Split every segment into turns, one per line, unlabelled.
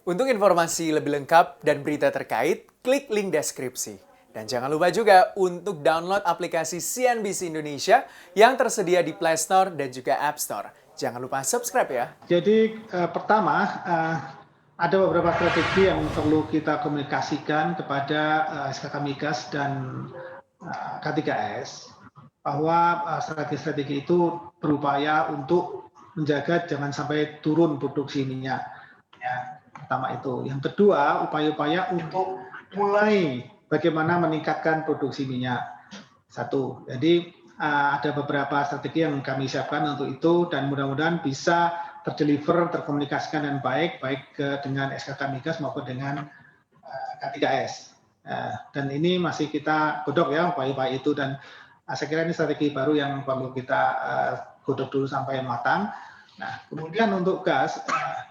Untuk informasi lebih lengkap dan berita terkait, klik link deskripsi. Dan jangan lupa juga untuk download aplikasi CNBC Indonesia yang tersedia di Play Store dan juga App Store. Jangan lupa subscribe ya.
Jadi pertama ada beberapa strategi yang perlu kita komunikasikan kepada SKK Migas dan K3S bahwa strategi-strategi itu berupaya untuk menjaga jangan sampai turun produksi minyak. Ya, pertama itu. Yang kedua, upaya-upaya untuk mulai bagaimana meningkatkan produksi minyak. Satu. Jadi ada beberapa strategi yang kami siapkan untuk itu dan mudah-mudahan bisa terdeliver, terkomunikasikan dengan baik dengan SKK Migas maupun dengan K3S. Dan ini masih kita godok ya upaya-upaya itu dan saya kira ini strategi baru yang perlu kita godok dulu sampai matang. Nah, kemudian untuk gas,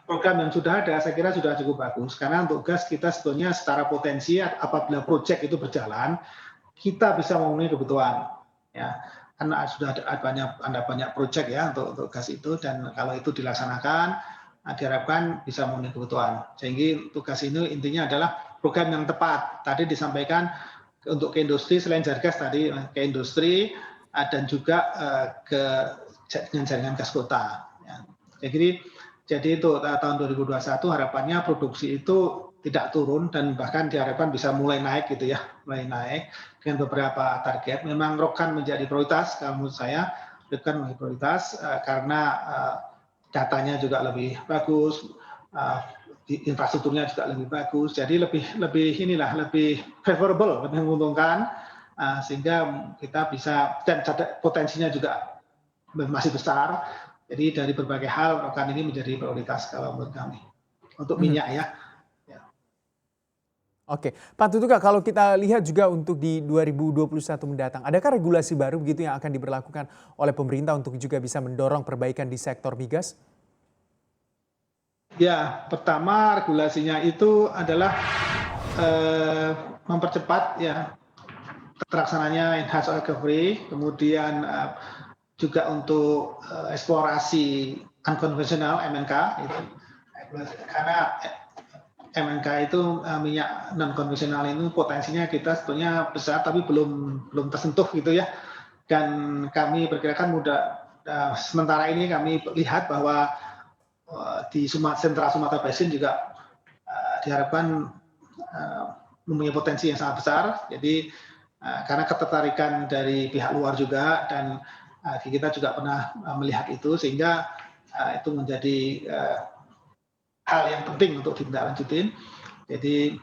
program yang sudah ada saya kira sudah cukup bagus karena untuk gas kita sebetulnya secara potensi apabila proyek itu berjalan kita bisa memenuhi kebutuhan ya karena sudah ada banyak proyek ya untuk gas itu dan kalau itu dilaksanakan diharapkan bisa memenuhi kebutuhan sehingga tugas ini intinya adalah program yang tepat tadi disampaikan untuk ke industri selain gas tadi ke industri dan juga ke jaringan gas kota ya. Jadi itu tahun 2021 harapannya produksi itu tidak turun dan bahkan diharapkan bisa mulai naik gitu ya, mulai naik dengan beberapa target. Memang Rokan menjadi prioritas kalau menurut saya, Rokan menjadi prioritas karena datanya juga lebih bagus, infrastrukturnya juga lebih bagus, jadi lebih favorable, lebih menguntungkan sehingga kita bisa dan potensinya juga masih besar. Jadi dari berbagai hal Rokan ini menjadi prioritas kalau menurut kami untuk minyak ya.
Oke, Pak Tutuka, kalau kita lihat juga untuk di 2021 mendatang, adakah regulasi baru begitu yang akan diberlakukan oleh pemerintah untuk juga bisa mendorong perbaikan di sektor migas?
Ya, pertama regulasinya itu adalah mempercepat ya terlaksananya enhanced oil recovery, kemudian juga untuk eksplorasi unconventional MNK itu karena MNK itu minyak non konvensional itu potensinya kita sebetulnya besar tapi belum tersentuh gitu ya dan kami perkirakan sementara ini kami lihat bahwa di sentra Sumatera Basin juga diharapkan mempunyai potensi yang sangat besar jadi karena ketertarikan dari pihak luar juga dan kita juga pernah melihat itu sehingga itu menjadi hal yang penting untuk ditindaklanjutin. Jadi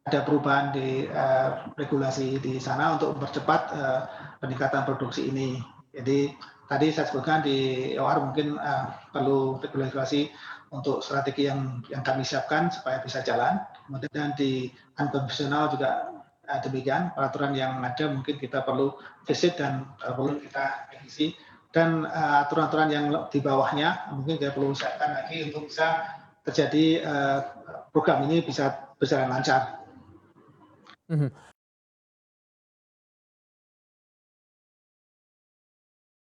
ada perubahan di regulasi di sana untuk mempercepat peningkatan produksi ini. Jadi tadi saya sebutkan di OR mungkin perlu regulasi untuk strategi yang kami siapkan supaya bisa jalan. Kemudian di unconventional juga demikian peraturan yang ada mungkin kita perlu visit dan perlu kita revisi dan aturan-aturan yang di bawahnya mungkin kita perlu siapkan lagi untuk bisa terjadi program ini bisa berjalan lancar.